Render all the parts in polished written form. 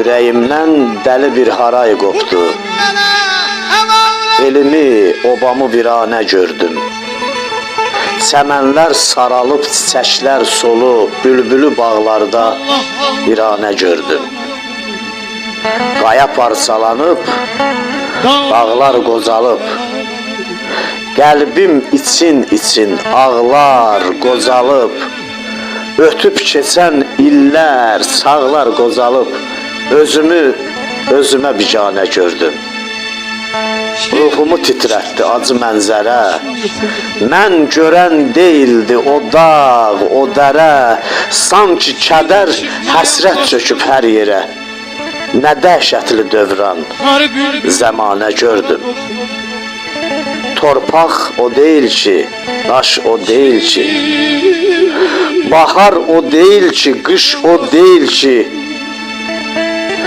Ürəyimdən dəli bir haray qopdu. Elimi, obamı viranə gördüm. Çəmənlər saralıb, çiçəklər solub, bülbülü bağlarda viranə gördüm. Qaya parçalanıb, dağlar qocalıb, qəlbim için ağlar qocalıb, ötüb keçən illər, çağlar qocalıb, özümə biganə gördüm. Ruhumu titrətdi acı mənzərə, mən görən deyildi o dağ, o dərə, sanki kədər həsrət çöküb hər yerə. Nə dəhşətli dövran, zəmanə gördüm. Torpaq o deyil ki, daş o deyil ki, bahar o deyil ki, qış o deyil ki.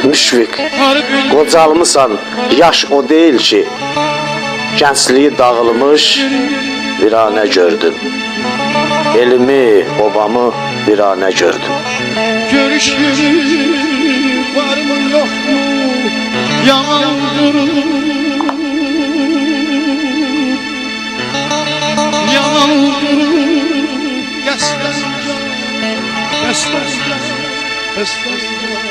Müşfiq, qocalmısan, yaş o deyil ki, gəncliyi dağılmış, viranə gördüm. Elimi, obamı viranə gördüm. Görüşürüz, var mı yok mu, yaman durur. Yaman durur, Estağfurullah.